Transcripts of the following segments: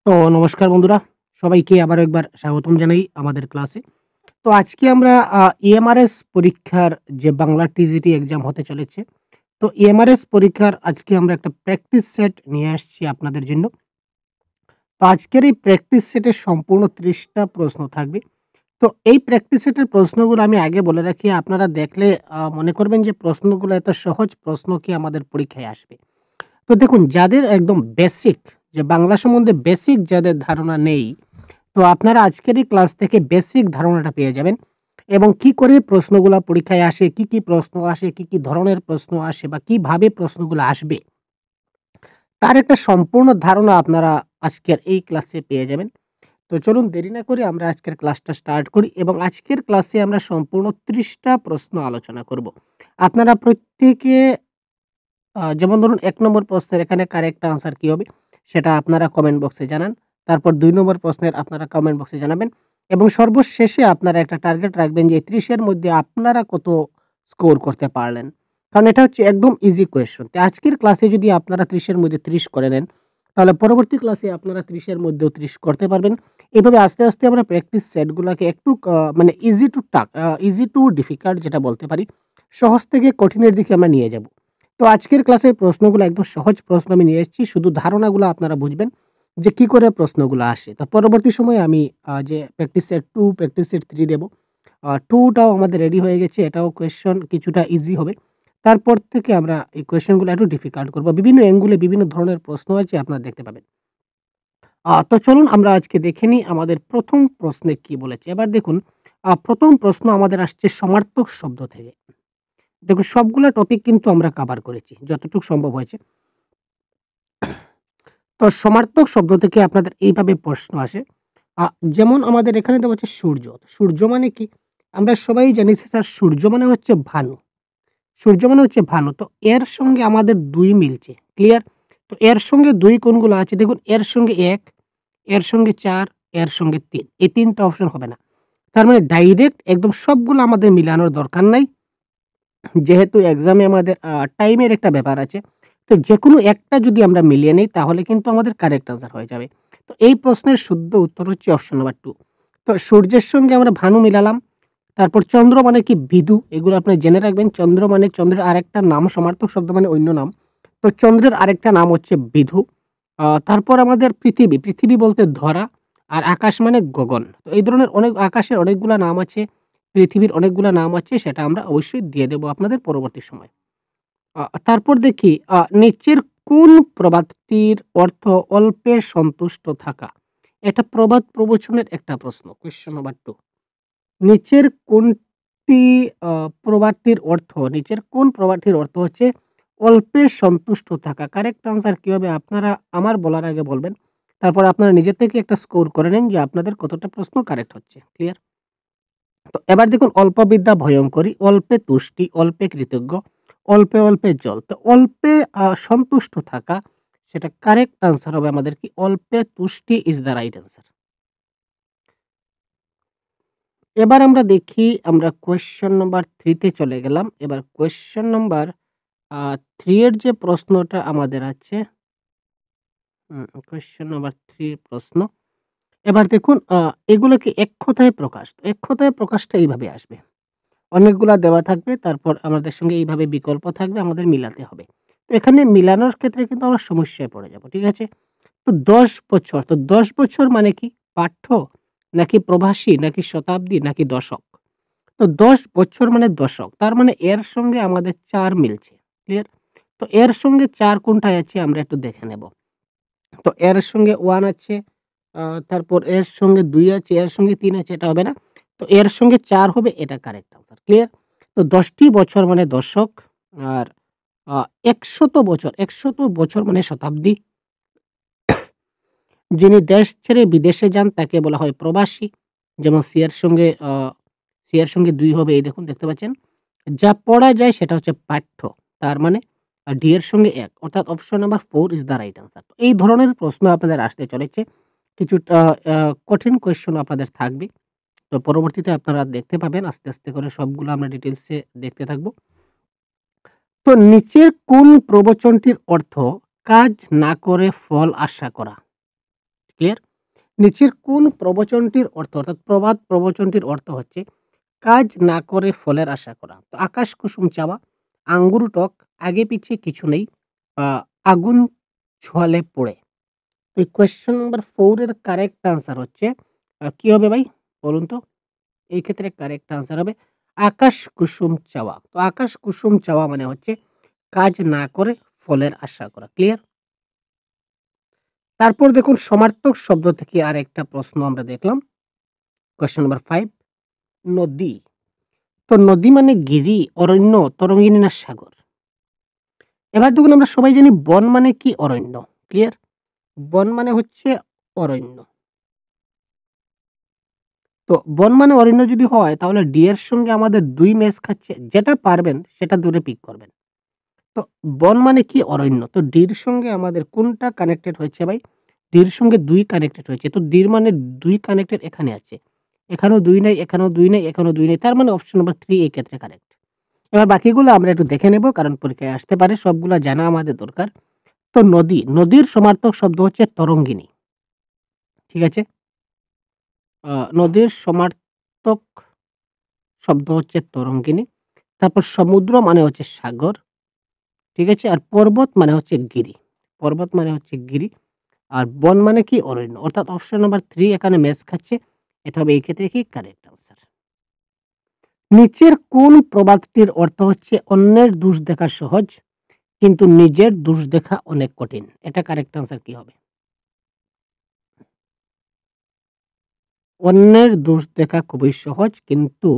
তো নমস্কার বন্ধুরা, সবাইকে আবারও একবার স্বাগতম জানাই আমাদের ক্লাসে। তো আজকে আমরা ইএমআরএস পরীক্ষার যে বাংলা টিজিটি এক্সাম হতে চলেছে। তো ইএমআরএস পরীক্ষার আজকে আমরা একটা প্র্যাকটিস সেট নিয়ে আসছি আপনাদের জন্য। তো আজকের এই প্র্যাকটিস সেটে সম্পূর্ণ ৩০ টা প্রশ্ন থাকবে। তো এই প্র্যাকটিস সেটের প্রশ্নগুলো আমি আগে বলে রাখি, আপনারা দেখলে মনে করবেন যে প্রশ্নগুলো এত সহজ প্রশ্ন কি আমাদের পরীক্ষায় আসবে। তো দেখুন, যাদের একদম বেসিক, যে বাংলা সম্বন্ধে বেসিক যাদের ধারণা নেই, তো আপনারা আজকের এই ক্লাস থেকে বেসিক ধারণাটা পেয়ে যাবেন এবং কি করে প্রশ্নগুলা পরীক্ষায় আসে, কি প্রশ্ন আসে, কি ধরনের প্রশ্ন আসে বা কিভাবে প্রশ্নগুলো আসবে, তার একটা সম্পূর্ণ ধারণা আপনারা আজকের এই ক্লাসে পেয়ে যাবেন। তো চলুন দেরি না করে আমরা আজকের ক্লাসটা স্টার্ট করি এবং আজকের ক্লাসে আমরা সম্পূর্ণ ৩০ টা প্রশ্ন আলোচনা করব। আপনারা প্রত্যেকে যেমন ধরুন ১ নম্বর প্রশ্নের এখানে কারেক্ট আনসার কি হবে সেটা আপনারা কমেন্ট বক্সে জানান। তারপর ২ নম্বর প্রশ্নের আপনারা কমেন্ট বক্সে জানাবেন এবং সর্বশেষে আপনারা একটা টার্গেট রাখবেন যে ৩০ এর মধ্যে আপনারা কত স্কোর করতে পারলেন। কারণ এটা হচ্ছে একদম ইজি কোয়েশ্চন। তো আজকের ক্লাসে যদি আপনারা ৩০ এর মধ্যে ৩০ করে নেন, তাহলে পরবর্তী ক্লাসে আপনারা ৩০ এর মধ্যেও ৩০ করতে পারবেন। এভাবে আস্তে, আস্তে আমরা প্র্যাকটিস সেটগুলাকে একটু মানে ইজি টু ডিফিকাল্ট যেটা বলতে পারি, সহজ থেকে কঠিনের দিকে আমরা নিয়ে যাব। তো আজকের ক্লাসের প্রশ্নগুলো একদম সহজ প্রশ্ন আমি নিয়ে এসেছি। শুধু ধারণাগুলো আপনারা বুঝবেন যে কি করে প্রশ্নগুলো আসে। তো পরবর্তী সময়ে আমি যে প্র্যাকটিস সেট 2, প্র্যাকটিস সেট 3 দেব। 2 টাও আমাদের রেডি হয়ে গেছে। এটাও কোয়েশ্চন কিছুটা ইজি হবে। তারপর থেকে আমরা এই কোয়েশ্চনগুলো একটু ডিফিকাল্ট করব। বিভিন্ন অ্যাঙ্গেলে বিভিন্ন ধরনের প্রশ্ন আছে, আপনারা দেখতে পাবেন। তো চলুন আমরা আজকে দেখে নিই আমাদের ১ম প্রশ্নে কি বলেছে। এবার দেখুন, ১ম প্রশ্ন আমাদের আসছে সমার্থক শব্দ থেকে। দেখুন, সবগুলা টপিক কিন্তু আমরা কভার করেছি যতটুকু সম্ভব হয়েছে। তো সমার্থক শব্দ থেকে আপনাদের এইভাবে প্রশ্ন আসে। আ যেমন আমাদের এখানে দেওয়া হচ্ছে সূর্য। সূর্য মানে কি? আমরা সবাই জানি স্যার, সূর্য মানে হচ্ছে ভানু। সূর্য মানে হচ্ছে ভানু। তো এর সঙ্গে আমাদের ২ মিলছে। ক্লিয়ার? তো এর সঙ্গে ২ কোনগুলো আছে? দেখুন, এর সঙ্গে ১, এর সঙ্গে ৪, এর সঙ্গে ৩। এই ৩ টা অপশন হবে না। তার মানে ডাইরেক্ট একদম সবগুলো আমাদের মিলানোর দরকার নাই। যেহেতু এক্সামে আমাদের টাইমের একটা ব্যাপার আছে। তো যেকোনো একটা যদি আমরা মিলিয়ে নেই তাহলে কিন্তু আমাদের কারেক্ট আনসার হয়ে যাবে। তো এই প্রশ্নের শুদ্ধ উত্তর হচ্ছে অপশন নাম্বার 2। তো সূর্যের সঙ্গে আমরা ভানু মিলালাম। তারপর চন্দ্র মানে কি? বিধু। এগুলো আপনি জেনে রাখবেন। চন্দ্র মানে চন্দ্রের আরেকটা নাম, সমার্থক শব্দ মানে অন্য নাম। তো চন্দ্রের আরেকটা নাম হচ্ছে বিধু। তারপর আমাদের পৃথিবী। পৃথিবী বলতে ধরা, আর আকাশ মানে গগন। তো এই ধরনের অনেক আকাশের অনেকগুলা নাম আছে। পৃথিবীর অনেকগুলা নাম আছে, সেটা আমরা অবশ্যই দিয়ে দেব আপনাদের পরবর্তী সময়ে। তারপর দেখি, নিচের কোন প্রবাদটির অর্থ অল্পে সন্তুষ্ট থাকা? এটা প্রবাদ প্রবচনের একটা প্রশ্ন। Question number 2। নিচের কোনটি নিচের কোন প্রবাদটির অর্থ হচ্ছে অল্পে সন্তুষ্ট থাকা? কারেক্ট আনসার কি হবে আপনারা আমার বলার আগে বলবেন। তারপর আপনারা নিজে থেকে একটা স্কোর করে নেন যে আপনাদের কতটা প্রশ্ন কারেক্ট হচ্ছে। ক্লিয়ার? তো এবার দেখুন, অল্প বিদ্যা ভয়ঙ্করী, অল্পে তুষ্টি, অল্পে কৃতজ্ঞ, অল্পে, অল্পে জল। তো অল্পে সন্তুষ্ট থাকা, সেটা কারেক্ট আনসার হবে আমাদের কি? অল্পে তুষ্টি ইস দ্য রাইট আনসার। এবার আমরা দেখি, আমরা কোয়েশ্চেন নাম্বার 3 তে চলে গেলাম। এবার কোয়েশ্চেন নাম্বার 3 এর যে প্রশ্নটা আমাদের আছে, কোয়েশ্চেন নাম্বার 3 এর প্রশ্ন। এবার দেখুন, এগুলোকে এক কথায় প্রকাশ। এক কথায় প্রকাশটা এইভাবে আসবে। অনেকগুলা দেওয়া থাকবে, তারপর আমাদের সঙ্গে এইভাবে বিকল্প থাকবে, আমাদের মিলাতে হবে। তো এখানে মিলানোর ক্ষেত্রে কিন্তু আমরা সমস্যায় পড়ে যাব। ঠিক আছে? তো ১০ বছর, তো ১০ বছর মানে কি? পাঠ্য, নাকি প্রবাসী, নাকি শতাব্দী, নাকি দশক? তো ১০ বছর মানে দশক। তার মানে এর সঙ্গে আমাদের ৪ মিলছে। ক্লিয়ার? তো এর সঙ্গে ৪ কোনটায় আছে আমরা একটু দেখে নেব। তো এর সঙ্গে 1 আছে, আ তারপর এর সঙ্গে ২ আছে, এর সঙ্গে ৩ আছে, এটা হবে না। তো এর সঙ্গে ৪ হবে, এটা কারেক্ট আনসার। ক্লিয়ার? তো ১০ টি বছর মানে দশক, আর ১০০ বছর, ১০০ বছর মানে শতাব্দী। যিনি দেশ ছেড়ে বিদেশে যান তাকে বলা হয় প্রবাসী। যেমন সি এর সঙ্গে ২ হবে, এই দেখুন দেখতে পাচ্ছেন? যা পড়া যায় সেটা হচ্ছে পাঠ্য। তার মানে ডি এর সঙ্গে ১, অর্থাৎ option number 4 is the right answer. তো এই ধরনের প্রশ্ন আপনাদের আসতে চলেছে। কিছুটা কঠিন কোয়েশ্চেন আপনাদের থাকবে। তো পরবর্তীতে আপনারা দেখতে পাবেন, আস্তে, আস্তে করে সবগুলো আমরা ডিটেইলসে দেখতে থাকব। তো নিচের কোন প্রবচনটির অর্থ কাজ না করে ফল আশা করা? ক্লিয়ার? নিচের কোন প্রবচনটির অর্থ অর্থাৎ প্রবাদ প্রবচনটির অর্থ হচ্ছে কাজ না করে ফলের আশা করা? তো আকাশ কুসুম চাওয়া, আঙ্গুর টক, আগে পিছে কিছু নেই, আ আগুন ছোঁয়ালে পোড়ে। তো এই কোয়েশ্চেন নাম্বার 4 এর কারেক্ট আনসার হচ্ছে কি হবে ভাই? বলুন তো? এই ক্ষেত্রে কারেক্ট আনসার হবে আকাশ কুসুম চাওয়া। তো আকাশ কুসুম চাওয়া মানে হচ্ছে কাজ না করে ফলের আশা করা। ক্লিয়ার? তারপর দেখুন সমার্থক শব্দ থেকে আরেকটা প্রশ্ন আমরা দেখলাম। কোয়েশ্চেন নাম্বার 5 নদী। তো নদী মানে গিরি, অরণ্য, তরঙ্গিনী না সাগর? এবার দেখুন আমরা সবাই জানি বন মানে কি? অরণ্য। ক্লিয়ার? বন মানে হচ্ছে অরণ্য। তো বন মানে অরণ্য যদি হয় তাহলে ডি এর সঙ্গে আমাদের ২ ম্যাচ খাচ্ছে। যেটা পারবেন সেটা ধরে পিক করবেন। তো বন মানে কি? অরণ্য। তো ডির সঙ্গে আমাদের কোনটা কানেক্টেড হয়েছে ভাই? ডির সঙ্গে ২ কানেক্টেড হয়েছে। তো ডির মানে ২ কানেক্টেড এখানে আছে। এখানেও ২ নাই, এখানেও ২ নাই, এখানেও ২ নাই। তার মানে অপশন নাম্বার 3 এই ক্ষেত্রে কারেক্ট। এবার বাকিগুলো আমরা একটু দেখে নেব কারণ পরীক্ষায় আসতে পারে। সবগুলা জানা আমাদের দরকার। তো নদী, নদীর সমার্থক শব্দ হচ্ছে তরঙ্গিনী। ঠিক আছে? নদীর সমার্থক শব্দ হচ্ছে তরঙ্গিনী। তারপর সমুদ্র মানে হচ্ছে সাগর। ঠিক আছে? আর পর্বত মানে হচ্ছে গিরি। পর্বত মানে হচ্ছে গিরি। আর বন মানে কি? অরণ্য। অর্থাৎ অপশন নাম্বার 3 এখানে ম্যাচ খাচ্ছে। এটা হবে এই ক্ষেত্রে কি? Correct answer. নিচের কোন প্রবাদটির অর্থ হচ্ছে অন্যের দোষ দেখা সহজ কিন্তু নিজের দোষ দেখা অনেক কঠিন? এটা কারেক্ট আনসার কি হবে? অন্যের দোষ দেখা খুবই সহজ কিন্তু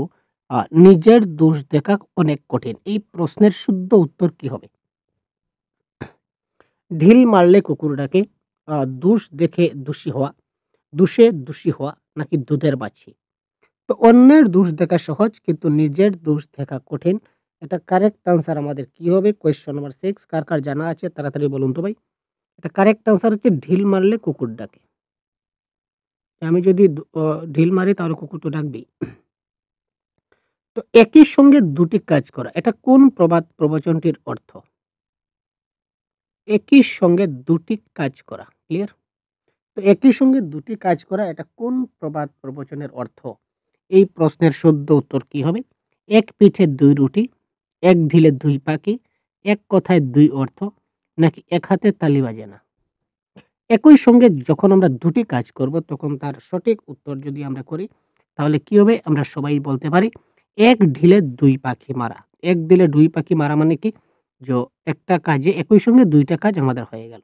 নিজের দোষ দেখা অনেক কঠিন। এই প্রশ্নের শুদ্ধ উত্তর কি হবে? ঢিল মারলে কুকুর ডাকে, আ দোষ দেখে দোষী হওয়া, দোষে দোষী হওয়া নাকি দুধের বাছি? তো অন্যের দোষ দেখা সহজ কিন্তু নিজের দোষ দেখা কঠিন। এটা কারেক্ট আনসার আমাদের কি হবে? কোয়েশ্চন নাম্বার 6 কার জানা আছে তাড়াতাড়ি বলুন তো ভাই? এটা কারেক্ট আনসার হচ্ছে ঢিল মারলে কুকুর ডাকে। আমি যদি ঢিল মারি তাহলে কুকুর তো ডাকবেই। তো একই সঙ্গে দুটি কাজ করা। এটা কোন প্রবাদ প্রবচনটির অর্থ? একই সঙ্গে দুটি কাজ করা। ক্লিয়ার? তো একই সঙ্গে দুটি কাজ করা এটা কোন প্রবাদ প্রবচনের অর্থ? এই প্রশ্নের শুদ্ধ উত্তর কি হবে? এক পিঠে ২ রুটি, এক ঢিলে ২ পাখি, এক কথায় ২ অর্থ নাকি এক হাতে তালি বাজে না? একই সঙ্গে যখন আমরা দুটি কাজ করব তখন তার সঠিক উত্তর যদি আমরা করি তাহলে কি হবে? আমরা সবাই বলতে পারি এক ঢিলে ২ পাখি মারা। এক দিলে ২ পাখি মারা মানে কি? একটা কাজে একই সঙ্গে ২ টা কাজ আমাদের হয়ে গেল।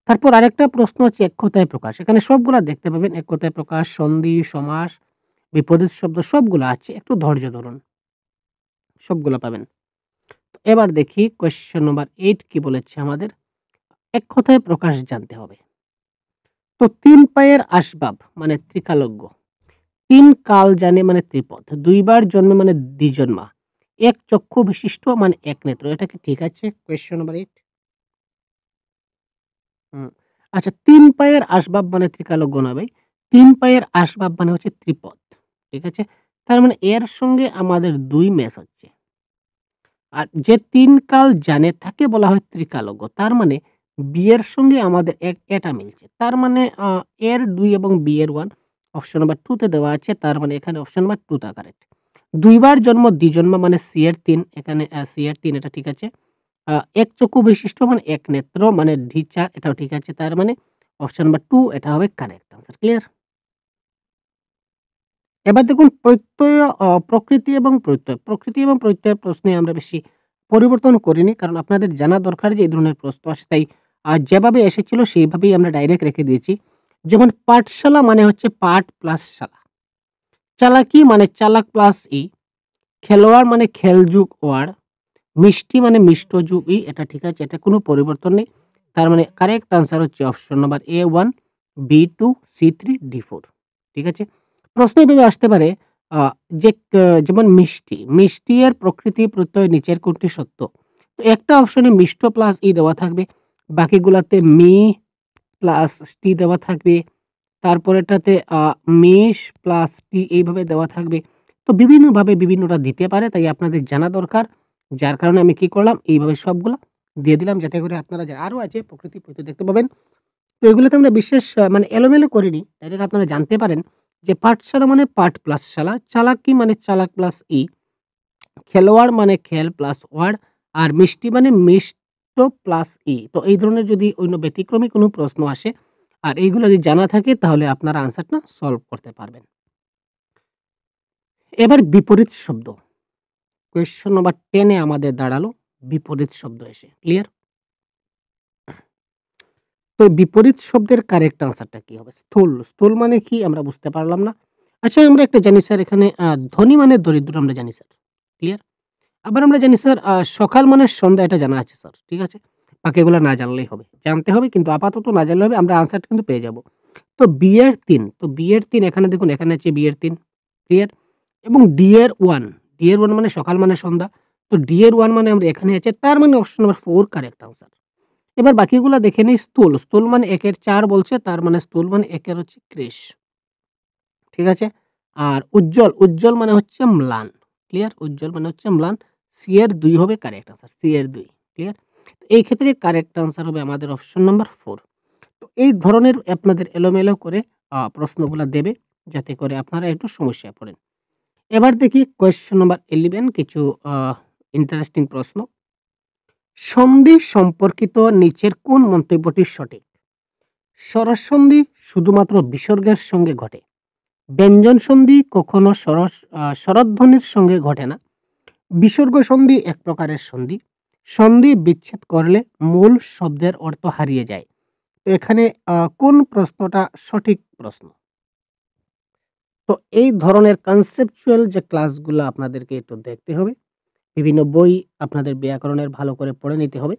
তারপর আরেকটা প্রশ্ন হচ্ছে এক কথায় প্রকাশ। এখানে সবগুলা দেখতে পাবেন এক কথায় প্রকাশ, সন্ধি, সমাস, বিপরীত শব্দ সবগুলা আছে। একটু ধৈর্য ধরুন। সবগুলা পাবেন। তো এবার দেখি কোয়েশ্চেন নাম্বার 8 কি বলেছে আমাদের? এক কথায় প্রকাশ জানতে হবে। তো ৩ পায়ের আসবাব মানে ত্রিকালজ্ঞ। ৩ কাল জানে মানে ত্রিপদ। ২ বার জন্মে মানে দ্বিজন্মা। এক চক্ষু বিশিষ্ট মানে এক নেত্র। এটা কি ঠিক আছে? Question number 8? হুম। আচ্ছা ৩ পায়ের আসবাব মানে ত্রিকালজ্ঞ না ভাই। ৩ পায়ের আসবাব মানে হচ্ছে ত্রিপদ। ঠিক আছে? তার মানে এর সঙ্গে আমাদের ২ ম্যাচ হচ্ছে। আর যে ৩ কাল জানে তাকে বলা হয় ত্রিকালজ্ঞ। তার মানে বি এর সঙ্গে আমাদের এটা মিলছে। তার মানে এর ২ এবং বি এর 1 অপশন নাম্বার 2 তে দেওয়া আছে। তার মানে এখানে অপশন নাম্বার 2 টা কারেক্ট। ২ বার জন্ম দ্বিজন্মা মানে সি এর ৩ এখানে সি এর ৩ এটা ঠিক আছে। এক চক্ষু বিশিষ্ট মানে এক নেত্র মানে ডি ৪ এটাও ঠিক আছে। তার মানে অপশন নাম্বার 2 এটা হবে কারেক্ট আনসার। ক্লিয়ার? এবার দেখুন প্রত্যয় প্রকৃতি এবং প্রত্যয়। প্রকৃতি এবং প্রত্যয়ের প্রশ্নে আমরা বেশি পরিবর্তন করিনি। কারণ আপনাদের জানা দরকার যে এই ধরনের প্রশ্ন আসে। তাই যেভাবে এসেছিল সেইভাবেই আমরা ডাইরেক্ট রেখে দিয়েছি। যেমন পাঠশালা মানে হচ্ছে পাঠ প্লাস শালা। চালাকি মানে চালাক প্লাস ই। খেলোয়াড় মানে খেল যোগ ওয়াড়। মিষ্টি মানে মিষ্ট যোগ ই। এটা ঠিক আছে। এটা কোনো পরিবর্তন নেই। তার মানে কারেক্ট আনসার হচ্ছে option number A1, B2, C3, D4 ঠিক আছে? প্রশ্ন এভাবে আসতে পারে আ যে যেমন মিষ্টি, মিষ্টি এর প্রকৃতি প্রত্যয় নিচের কোনটি সত্য? তো একটা অপশনে মিষ্ট প্লাস ই দেওয়া থাকবে। বাকিগুলাতে মি প্লাস টি দেওয়া থাকবে। তারপরেরটাতে মিশ প্লাস টি এইভাবে দেওয়া থাকবে। তো বিভিন্নভাবে বিভিন্নটা দিতে পারে। তাই আপনাদের জানা দরকার। যার কারণে আমি কি করলাম এইভাবে সবগুলা দিয়ে দিলাম যাতে করে আপনারা আরো আছে প্রকৃতি প্রত্যয় দেখতে পাবেন। তো এগুলোতে আমরা বিশেষ মানে এলোমেলো করিনি। ডাইরেক্ট আপনারা জানতে পারেন যে পাঠশালা মানে পাঠ প্লাস শালা, চালাকি মানে চালাক প্লাস ই, খেলোয়াড় মানে খেল প্লাস ওয়ার্ড, আর মিষ্টি মানে মিষ্ট প্লাস ই। তো এই ধরনের যদি অন্য ব্যতিক্রমী কোনো প্রশ্ন আসে আর এইগুলো যদি জানা থাকে তাহলে আপনারা আনসারটা সলভ করতে পারবেন। এবার বিপরীত শব্দ। কোয়েশ্চন নাম্বার 10 এ আমাদের দাঁড়ালো বিপরীত শব্দ এসে। ক্লিয়ার? তো বিপরীত শব্দের কারেক্ট আনসারটা কি হবে? স্থূল। স্থূল মানে কি আমরা বুঝতে পারলাম না। আচ্ছা আমরা একটা জানি স্যার এখানে ধনী মানে দরিদ্র আমরা জানি স্যার। ক্লিয়ার? আবার আমরা জানি স্যার সকাল মানে সন্ধ্যা এটা জানা আছে স্যার। ঠিক আছে? বাকি এগুলা না জানলেই হবে। জানতে হবে কিন্তু আপাতত না জানলে হবে। আমরা আনসারটা কিন্তু পেয়ে যাব। তো বি এর ৩, তো বি এর ৩ এখানে দেখুন এখানে আছে বি এর ৩। ক্লিয়ার? এবং ডি এর ১, ডি এর ১ মানে সকাল মানে সন্ধ্যা। তো ডি এর ১ মানে আমরা এখানে আছে তার মানে অপশন নাম্বার 4 কারেক্ট আনসার। এবার বাকিগুলা দেখে নিই। স্থূল, স্থূল মানে ১ এর ৪ বলছে তার মানে স্থূল মানে ১ এর হচ্ছে ৩০। ঠিক আছে? আর উজ্জ্বল, উজ্জ্বল মানে হচ্ছে ম্লান। ক্লিয়ার? উজ্জ্বল মানে হচ্ছে ম্লান। সি এর ২ হবে কারেক্ট আনসার। সি এর ২। ক্লিয়ার? তো এই ক্ষেত্রে কারেক্ট আনসার হবে আমাদের অপশন নাম্বার ৪। তো এই ধরনের আপনাদের এলোমেলো করে প্রশ্নগুলা দেবে যাতে করে আপনারা একটু সমস্যায় পড়েন। এবার দেখি কোয়েশ্চন নাম্বার 11 কিছু আ ইন্টারেস্টিং প্রশ্ন। সন্ধি সম্পর্কিত নিচের কোন মন্তব্যটি সঠিক? স্বরসন্ধি শুধুমাত্র বিসর্গের সঙ্গে ঘটে। ব্যঞ্জন সন্ধি কখনো স্বরধ্বনির সঙ্গে ঘটে না। বিসর্গ সন্ধি এক প্রকারের সন্ধি। সন্ধি বিচ্ছেদ করলে মূল শব্দের অর্থ হারিয়ে যায়। তো এখানে কোন প্রশ্নটা সঠিক প্রশ্ন? তো এই ধরনের কনসেপচুয়াল যে ক্লাসগুলো আপনাদেরকে একটু দেখতে হবে। বিভিন্ন বই আপনাদের ব্যাকরণের ভালো করে পড়ে নিতে হবে।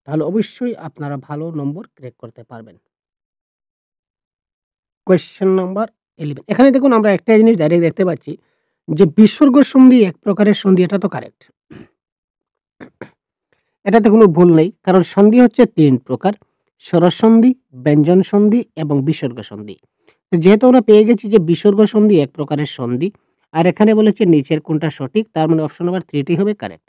তাহলে অবশ্যই আপনারা ভালো নম্বর ক্র্যাক করতে পারবেন। কোয়েশ্চেন নাম্বার 11 এখানে দেখুন আমরা একটা জিনিস ডাইরেক্ট দেখতে পাচ্ছি যে বিসর্গ সন্ধি এক প্রকারের সন্ধি এটা তো কারেক্ট। এটাতে কোনো ভুল নেই। কারণ সন্ধি হচ্ছে ৩ প্রকার। স্বরসন্ধি, ব্যঞ্জন সন্ধি এবং বিসর্গ সন্ধি। তো যেহেতু আমরা পেয়ে গেছি যে বিসর্গ সন্ধি এক প্রকারের সন্ধি আর এখানে বলেছে নিচের কোনটা সঠিক তার মানে অপশন নাম্বার 3 টি হবে কারেক্ট।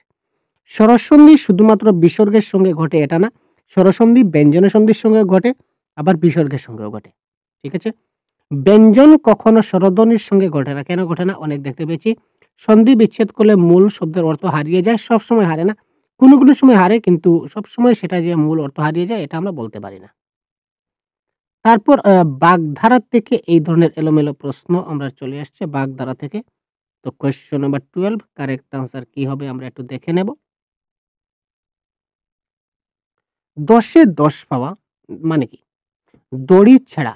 স্বরসন্ধি শুধুমাত্র বিসর্গের সঙ্গে ঘটে এটা না। স্বরসন্ধি ব্যঞ্জন সন্ধির সঙ্গে ঘটে আবার বিসর্গের সঙ্গেও ঘটে। ঠিক আছে? ব্যঞ্জন কখনো স্বরধ্বনির সঙ্গে ঘটে না। কেন ঘটে না? অনেক দেখতে পেয়েছি। সন্ধি বিচ্ছেদ করলে মূল শব্দের অর্থ হারিয়ে যায়। সবসময় হারে না। কোনো, কোনো সময় হারে কিন্তু সবসময় সেটা যে মূল অর্থ হারিয়ে যায় এটা আমরা বলতে পারি না। তারপর বাগধারা থেকে এই ধরনের এলোমেলো প্রশ্ন আমরা চলে আসছে বাগধারা থেকে। তো কোয়েশ্চন নাম্বার 12 কারেক্ট আনসার কি হবে আমরা একটু দেখে নেব। ১০ এ ১০ পাওয়া মানে কি? দড়ি ছেঁড়া,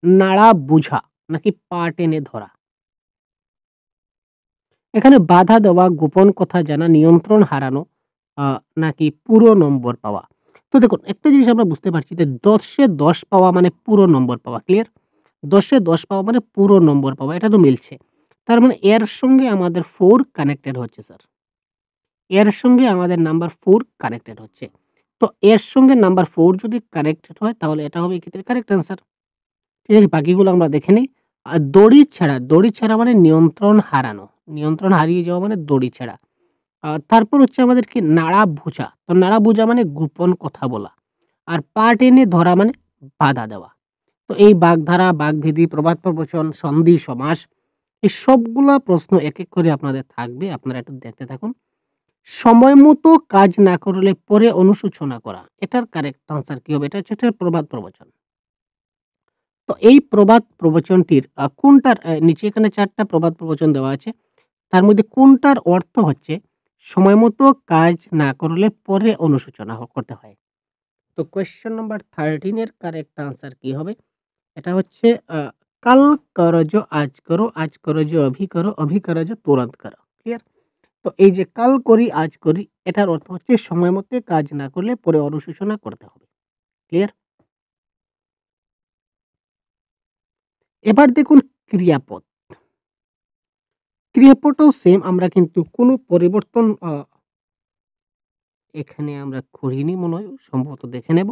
নাড়া বুঝা নাকি পা টেনে ধরা? এখানে বাধা দেওয়া, গোপন কথা জানা, নিয়ন্ত্রণ হারানো আ নাকি পুরো নম্বর পাওয়া? তো দেখুন একটা জিনিস আমরা বুঝতে পারছি যে ১০ এ ১০ পাওয়া মানে পুরো নম্বর পাওয়া। ক্লিয়ার? ১০ এ ১০ পাওয়া মানে পুরো নম্বর পাওয়া। এটা তো মিলছে। তার মানে এর সঙ্গে আমাদের 4 কানেক্টেড হচ্ছে স্যার। এর সঙ্গে আমাদের নাম্বার 4 কানেক্টেড হচ্ছে। তো এর সঙ্গে নাম্বার 4 যদি কানেক্টেড হয় তাহলে এটা হবে এক্ষেত্রে কারেক্ট আনসার। ঠিক আছে? বাকিগুলো আমরা দেখে নেই। দড়ি ছাড়া মানে নিয়ন্ত্রণ হারানো। নিয়ন্ত্রণ হারিয়ে যাওয়া মানে দড়ি ছাড়া। তারপর হচ্ছে আমাদের কি নাড়া ভুজা। তো নাড়া ভুজা মানে গোপন কথা বলা। আর পা টেনে ধরা মানে বাধা দেওয়া। তো এই বাগধারা, বাগভেদী, প্রবাদ প্রবচন, সন্ধি, সমাস এই সবগুলা প্রশ্ন এক, এক করে আপনাদের থাকবে। আপনারা একটু দেখতে থাকুন। সময় মতো কাজ না করলে পরে অনুশোচনা করা। এটার কারেক্ট আনসার কি হবে? এটা হচ্ছে একটা প্রবাদ প্রবচন। তো এই প্রবাদ প্রবচনটির কোনটার নিচে এখানে ৪ টা প্রবাদ প্রবচন দেওয়া আছে। তার মধ্যে কোনটার অর্থ হচ্ছে সময় মতো কাজ না করলে পরে অনুশোচনা করতে হয়। তো কোয়েশ্চন নাম্বার 13 এর কারেক্ট আনসার কি হবে? এটা হচ্ছে আ কাল করো जो আজ করো जो অভি করো जो তুরন্ত করো। ক্লিয়ার? তো এই যে কাল করি, আজ করি এটার অর্থ হচ্ছে সময় মতে কাজ না করলে পরে অনুশোচনা করতে হবে। ক্লিয়ার? এবার দেখুন ক্রিয়াপদ। ক্রিয়াপদও সেম আমরা কিন্তু কোনো পরিবর্তন এখানে আমরা করিনি মনে হয় সম্ভবত দেখে নেব।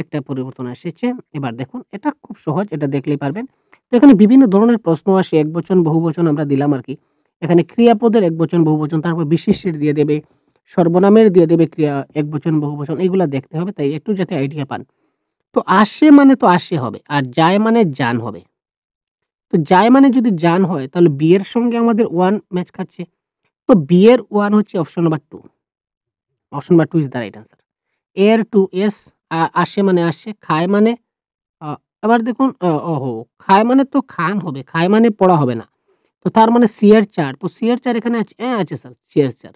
একটা পরিবর্তন এসেছে। এবার দেখুন এটা খুব সহজ এটা দেখলেই পারবেন। তো এখানে বিভিন্ন ধরনের প্রশ্ন আসে একবচন, বহুবচন আমরা দিলাম আরকি। এখানে ক্রিয়াপদের একবচন, বহুবচন তারপর বিশেষ্যের দিয়ে দেবে, সর্বনামের দিয়ে দেবে একবচন, বহুবচন এগুলা দেখতে হবে তাই একটু যাতে আইডিয়া পান। তো আসে মানে তো আসে হবে। আর যায় মানে যান হবে। তো যায় মানে যদি যান হয় তাহলে বি এর সঙ্গে আমাদের 1 ম্যাচ খাচ্ছে। তো বি এর 1 হচ্ছে option number 2। Option number 2 is the right answer. A এর 2 এস আসে মানে আসে, খায় মানে আ এবার দেখুন ওহো! খায় মানে তো খান হবে, খায় মানে পড়া হবে না। তো তার মানে সি এর 4 তো সি এর 4 এখানে আছে আছে স্যার সি এর 4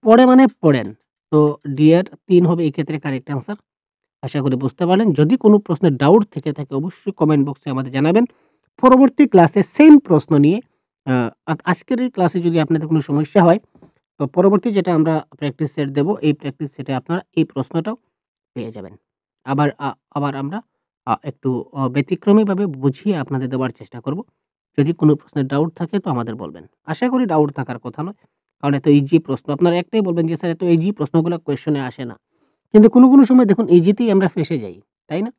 পড়ে মানে পড়েন। তো ডি এর 3 হবে এই ক্ষেত্রে কারেক্ট অ্যান্সার। আশা করি বুঝতে পারলেন। যদি কোনো প্রশ্নের ডাউট থেকে থাকে অবশ্যই কমেন্ট বক্সে আমাদের জানাবেন। পরবর্তী ক্লাসে সেইম প্রশ্ন নিয়ে আ আজকের এই ক্লাসে যদি আপনাদের কোনো সমস্যা হয়, তো পরবর্তী যেটা আমরা প্র্যাকটিস সেট দেব, এই প্র্যাকটিস সেটে আপনারা এই প্রশ্নটাও পেয়ে যাবেন। আবার আবার আমরা একটু ব্যতিক্রমীভাবে বুঝিয়ে আপনাদের দেওয়ার চেষ্টা করব। যদি কোনো প্রশ্নের ডাউট থাকে তো আমাদের বলবেন। আশা করি ডাউট থাকার কথা নয়। কারণ এত ইজি প্রশ্ন আপনারা একটাই বলবেন যে, "স্যার এত ইজি প্রশ্নগুলো কোয়েশ্চেনে আসে না।" কিন্তু কোনো সময় দেখুন ইজিতেই আমরা ফেঁসে যাই। তাই না?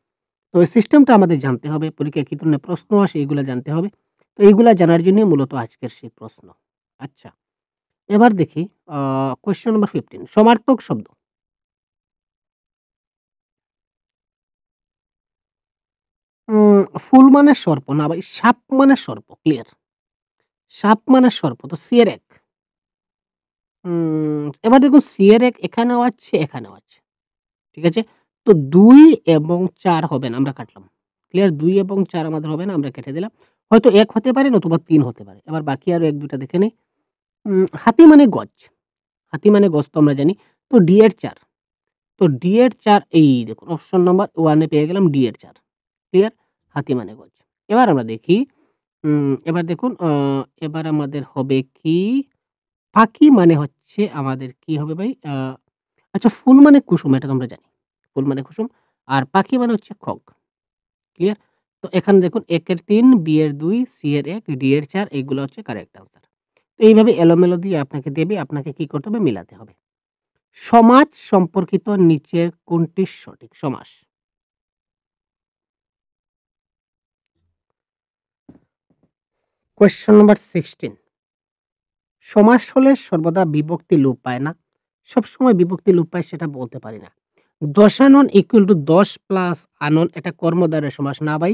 তো এই সিস্টেমটা আমাদের জানতে হবে। পরীক্ষায় কি ধরনের প্রশ্ন আসে এগুলা জানতে হবে। তো এইগুলা জানার জন্যই মূলত আজকের সেই প্রশ্ন। আচ্ছা, এবার দেখি আ কোয়েশ্চেন নাম্বার 15 সমার্থক শব্দ। ফুল মানে সর্প না ভাই, সাপ মানে সর্প ক্লিয়ার। সাপ মানে সর্প। তো সি এর ১। এবার দেখুন সি এর ১ এখানেও আছে, এখানেও আছে। ঠিক আছে? তো ২ এবং ৪ হবে না, আমরা কাটলাম। ক্লিয়ার? ২ এবং ৪ আমাদের হবে না, আমরা কেটে দিলাম। হয়তো ১ হতে পারে নতুবা ৩ হতে পারে। এবার বাকি আরো ১-২ টা দেখে নেই। হাতি মানে গজ। হাতি মানে গজ তো আমরা জানি। তো ডি এর ৪। তো ডি এর ৪ এই দেখুন অপশন নাম্বার 1 এ পেয়ে গেলাম ডি এর ৪। ক্লিয়ার? হাতি মানে গজ। এবার আমরা দেখি এবার দেখুন এবার আমাদের হবে কি? পাখি মানে হচ্ছে আমাদের কি হবে ভাই? আচ্ছা ফুল মানে কুসুম এটা তো আমরা জানি। ফুল মানে কুসুম। আর পাখি মানে হচ্ছে কক। ক্লিয়ার? তো এখানে দেখুন ১ এর ৩, বি এর ২, সি এর ১, ডি এর ৪ এইগুলো হচ্ছে কারেক্ট আনসার। তো এইভাবে এলোমেলো দিয়ে আপনাকে দেবে, আপনাকে কি করতে হবে? মিলাতে হবে। সমাজ সম্পর্কিত নিচের কোনটি সঠিক? সমাস। কোয়েশ্চেন নাম্বার 16 সমাস হলে সর্বদা বিভক্তি লোপ পায় না। সবসময় বিভক্তি লোপ পায় সেটা বলতে পারি না। দশানন ইকুয়াল টু ১০ প্লাস আনন এটা কর্মদ্বারয় সমাস না ভাই।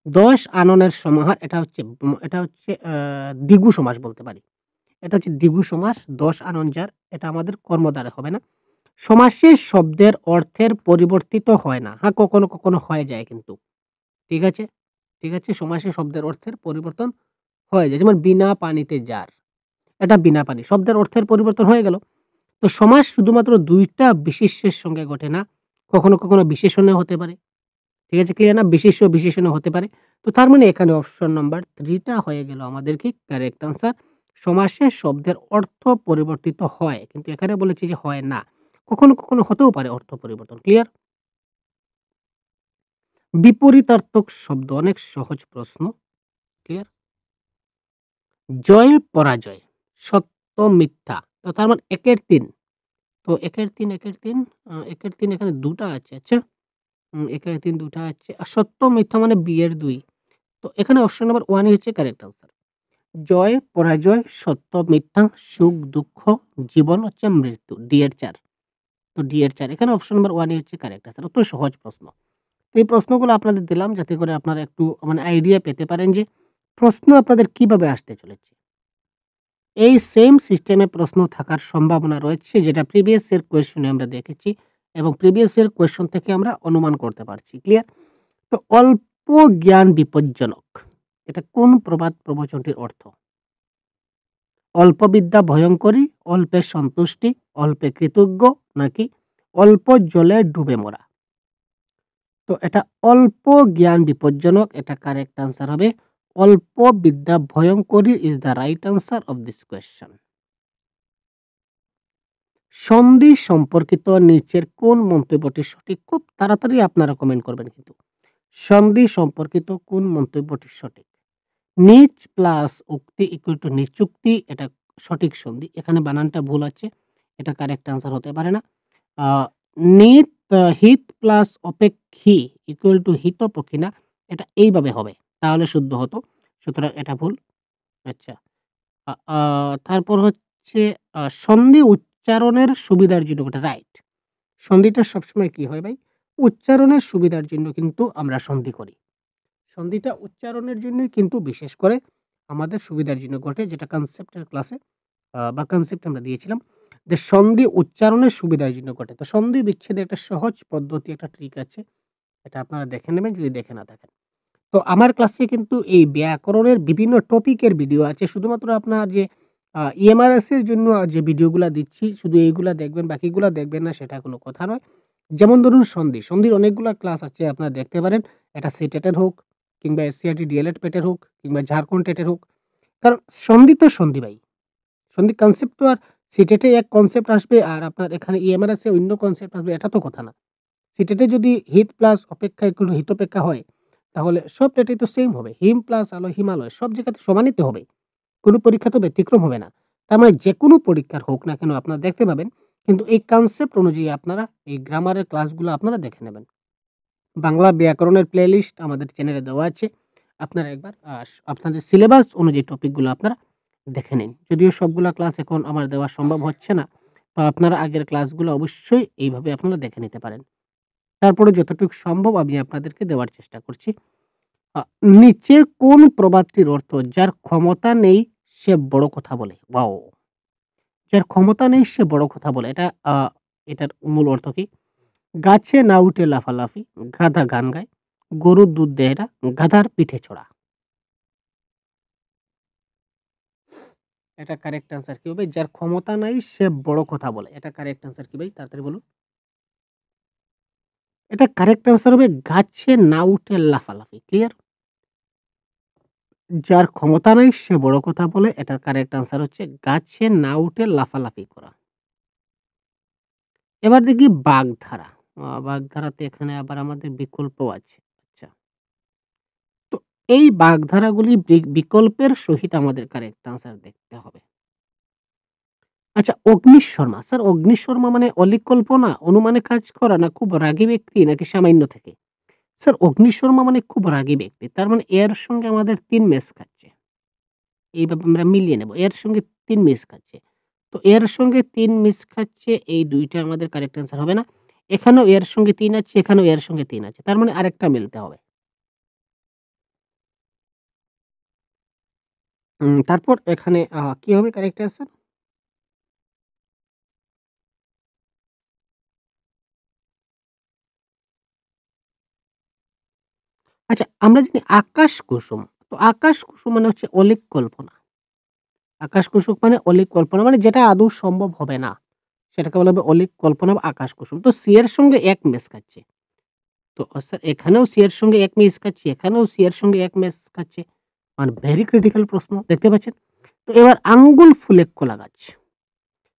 ১০ আননের সমাহার এটা হচ্ছে দ্বিগু সমাস বলতে পারি। এটা হচ্ছে দ্বিগু সমাস ১০ আনন যার এটা আমাদের কর্মদ্বারয় হবে না। সমাসে শব্দের অর্থের পরিবর্তিত হয় না। হ্যাঁ, কখনো, কখনো হয়ে যায় কিন্তু। ঠিক আছে? ঠিক আছে? সমাসে শব্দের অর্থের পরিবর্তন হয়ে যায়। যেমন বিনা পানিতে জার। এটা বিনা পানি। শব্দের অর্থের পরিবর্তন হয়ে গেল। তো সমাস শুধুমাত্র ২ টা বিশেষ্যের সঙ্গে ঘটে না। কখনো, কখনো বিশেষণেও হতে পারে। ঠিক আছে? ক্লিয়ার না? বিশেষ্য, বিশেষণও হতে পারে। তো তার মানে এখানে অপশন নাম্বার 3 টা হয়ে গেল আমাদের কি কারেক্ট আনসার। সমাসে শব্দের অর্থ পরিবর্তিত হয়। কিন্তু এখানে বলেছি যে হয় না। কখনো, কখনো হতেও পারে অর্থ পরিবর্তন। ক্লিয়ার? বিপরীতার্থক শব্দ অনেক সহজ প্রশ্ন। ক্লিয়ার? জয়, পরাজয়, সত্য, মিথ্যা। তো তার মানে ১ এর ৩ তো ১ এর ৩, ১ এর ৩ ১ এর ৩ এখানে ২ টা আছে। আচ্ছা। ১ এর ৩ ২ টা আছে। আর সত্য মিথ্যা মানে বি এর ২। তো এখানে অপশন নাম্বার 1 ই হচ্ছে কারেক্ট আনসার। জয়, পরাজয়, সত্য, মিথ্যা, সুখ, দুঃখ, জীবন হচ্ছে মৃত্যু। ডি এর ৪। তো ডি এর ৪ এখানে অপশন নাম্বার 1 ই হচ্ছে কারেক্ট আনসার। অত সহজ প্রশ্ন। তো এই প্রশ্নগুলো আপনাদের দিলাম যাতে করে আপনারা একটু মানে আইডিয়া পেতে পারেন যে প্রশ্ন আপনাদের কিভাবে আসতে চলেছে। এই সেম সিস্টেমে প্রশ্ন থাকার সম্ভাবনা রয়েছে যেটা প্রিভিয়াস এর কোয়েশ্চনে আমরা দেখেছি এবং প্রিভিয়াস এর কোয়েশ্চন থেকে আমরা অনুমান করতে পারছি। ক্লিয়ার? তো অল্প জ্ঞান বিপজ্জনক। এটা কোন প্রবাদ প্রবচনটির অর্থ? অল্প বিদ্যা ভয়ঙ্করী, অল্পে সন্তুষ্টি, অল্পে কৃতজ্ঞ নাকি অল্প জলে ডুবে মরা? তো এটা অল্প জ্ঞান বিপজ্জনক এটা কারেক্ট আনসার হবে। অল্প বিদ্যা ভয়ঙ্করী is the right answer of this question. সন্ধি সম্পর্কিত নিচের কোন মন্তব্যটি সঠিক? খুব তাড়াতাড়ি আপনারা কমেন্ট করবেন কিন্তু। সন্ধি সম্পর্কিত কোন মন্তব্যটি সঠিক? নিচ প্লাস উক্তি ইকুয়াল টু নিচুক্তি এটা সঠিক সন্ধি। এখানে বানানটা ভুল আছে। এটা কারেক্ট আনসার হতে পারে না। আ নিত হিত প্লাস অপেক্ষী ইকুয়াল টু হিতপক্ষী না। এটা এইভাবে হবে। তাহলে শুদ্ধ হতো। সুতরাং এটা ভুল। আচ্ছা। আ আ তারপর হচ্ছে সন্ধি উচ্চারণের সুবিধার জন্য ওটা রাইট। সন্ধিটা সবসময় কি হয় ভাই? উচ্চারণের সুবিধার জন্য কিন্তু আমরা সন্ধি করি। সন্ধিটা উচ্চারণের জন্যই কিন্তু বিশেষ করে আমাদের সুবিধার জন্য ঘটে, যেটা কনসেপ্টের ক্লাসে বা কনসেপ্ট আমরা দিয়েছিলাম যে সন্ধি উচ্চারণের সুবিধার জন্য ঘটে। তো সন্ধি বিচ্ছেদের একটা সহজ পদ্ধতি, একটা ট্রিক আছে। এটা আপনারা দেখে নেবেন যদি দেখে না থাকেন। তো আমার ক্লাসে কিন্তু এই ব্যাকরণের বিভিন্ন টপিকের ভিডিও আছে। শুধুমাত্র আপনার যে ইএমআরএস এর জন্য যে ভিডিওগুলা দিচ্ছি শুধু এইগুলা দেখবেন, বাকিগুলা দেখবেন না সেটা কোনো কথা নয়। যেমন ধরুন সন্ধি, সন্ধির অনেকগুলা ক্লাস আছে আপনারা দেখতে পারেন। এটা সিটেটের হোক কিংবা এসসিআরটি ডিএলএড পেটের হোক কিংবা ঝাড়খণ্ড টেটের হোক। কারণ সন্ধি তো সন্ধি ভাই। সন্ধি কনসেপ্ট তো আর সিটেটে এক কনসেপ্ট আসবে আর আপনার এখানে ইএমআরএস এ অন্য কনসেপ্ট আসবে, এটা তো কথা না। সিটেটে যদি হিত প্লাস অপেক্ষা ইকুয়াল টু হিতোপেক্ষা হয়, তাহলে সব টেটেই তো সেম হবে। হিম প্লাস আলো হিমালয় সব জায়গাতে সমানই তো হবে। কোনো পরীক্ষা তো ব্যতিক্রম হবে না। তার মানে যেকোনো পরীক্ষার হোক না কেন আপনারা দেখতে পাবেন। কিন্তু এই কনসেপ্ট অনুযায়ী আপনারা এই গ্রামারের ক্লাসগুলো আপনারা দেখে নেবেন। বাংলা ব্যাকরণের প্লেলিস্ট আমাদের চ্যানেলে দেওয়া আছে। আপনারা একবার আপনাদের সিলেবাস অনুযায়ী টপিকগুলো আপনারা দেখে নিন। যদিও সবগুলা ক্লাস এখন আমার দেওয়া সম্ভব হচ্ছে না। তো আপনারা আগের ক্লাসগুলো অবশ্যই এইভাবে আপনারা দেখে নিতে পারেন। তারপরে যতটুকু সম্ভব আমি আপনাদেরকে দেওয়ার চেষ্টা করছি। আ নিচের কোন প্রবাদটির অর্থ যার ক্ষমতা নেই সে বড় কথা বলে? ওয়াও! যার ক্ষমতা নেই সে বড় কথা বলে। এটার মূল অর্থ কি? গাছে না উঠে লাফালাফি, গাধা গান গায়, গরুর দুধ দেয় না, গাধার পিঠে চড়া। এটা কারেক্ট আনসার কি হবে? যার ক্ষমতা নাই সে বড় কথা বলে। এটা কারেক্ট আনসার কি ভাই? তাড়াতাড়ি বলুন। এটা কারেক্ট আনসার হবে গাছে না উঠে লাফালাফি। ক্লিয়ার? যার ক্ষমতা নাই সে বড় কথা বলে। এটার কারেক্ট আনসার হচ্ছে গাছে না উঠে লাফালাফি করা। এবার দেখি বাগধারা। বাগধারাতে এখানে আবার আমাদের বিকল্প আছে। আচ্ছা। তো এই বাগধারাগুলি বিকল্পের সহিত আমাদের কারেক্ট আনসার দেখতে হবে। আচ্ছা, অগ্নি শর্মা। স্যার অগ্নি শর্মা মানে অলিক কল্পনা, অনুমানে কাজ করা না খুব রাগী ব্যক্তি নাকি সামান্য থেকে? স্যার অগ্নি শর্মা মানে খুব রাগী ব্যক্তি। তার মানে এর সঙ্গে আমাদের ৩ ম্যাচ খাচ্ছে। এইভাবে আমরা মিলিয়ে নেব। এর সঙ্গে ৩ মিস খাচ্ছে। তো এর সঙ্গে ৩ মিস খাচ্ছে, এই ২ টা আমাদের কারেক্ট অ্যান্সার হবে না। এখানেও এর সঙ্গে ৩ আছে, এখানেও এর সঙ্গে ৩ আছে। তার মানে আরেকটা মিলতে হবে। তারপর এখানে কি হবে কারেক্ট অ্যান্সার? আচ্ছা, আমরা জানি আকাশ কুসুম। তো আকাশ কুসুম মানে হচ্ছে অলীক কল্পনা। আকাশ কুসুম মানে অলীক কল্পনা মানে যেটা আদৌ সম্ভব হবে না। সেটাকে বলা হবে অলীক কল্পনা বা আকাশ কুসুম। তো সি এর সঙ্গে ১ ম্যাচ খাচ্ছে। তো স্যার এখানেও সি এর সঙ্গে ১ মিস খাচ্ছে, এখানেও সি এর সঙ্গে ১ ম্যাচ খাচ্ছে। মানে ভেরি ক্রিটিক্যাল প্রশ্ন দেখতে পাচ্ছেন? তো এবার আঙ্গুল ফুলে কলা গাছ।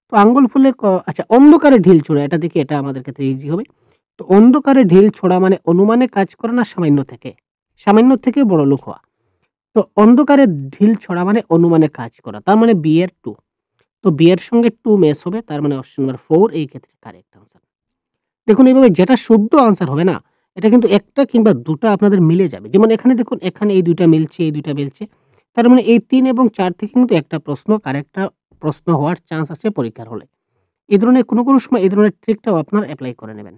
তো আঙ্গুল ফুলে আচ্ছা, অন্ধকারে ঢিল ছোঁড়া, এটা দেখি এটা আমাদের ক্ষেত্রে ইজি হবে। তো অন্ধকারে ঢিল ছোঁড়া মানে অনুমানে কাজ করা না সামান্য থেকে? সামান্য থেকে বড়লোক হওয়া। তো অন্ধকারে ঢিল ছোঁড়া মানে অনুমানে কাজ করা। তার মানে বি এর 2। তো বি এর সঙ্গে 2 ম্যাচ হবে। তার মানে অপশন নাম্বার 4 এই ক্ষেত্রে কারেক্ট আনসার। দেখুন এইভাবে যেটা শুদ্ধ আনসার হবে না, এটা কিন্তু ১ টা কিংবা ২ টা আপনাদের মিলে যাবে। যেমন এখানে দেখুন, এখানে এই ২ টা মিলছে, এই ২ টা মিলছে। তার মানে এই ৩ এবং ৪ থেকে কিন্তু একটা প্রশ্ন কারেক্ট প্রশ্ন হওয়ার চান্স আছে পরীক্ষার হলে। এই ধরনের কোনো সময় এই ধরনের ট্রিকটাও আপনারা এপ্লাই করে নেবেন।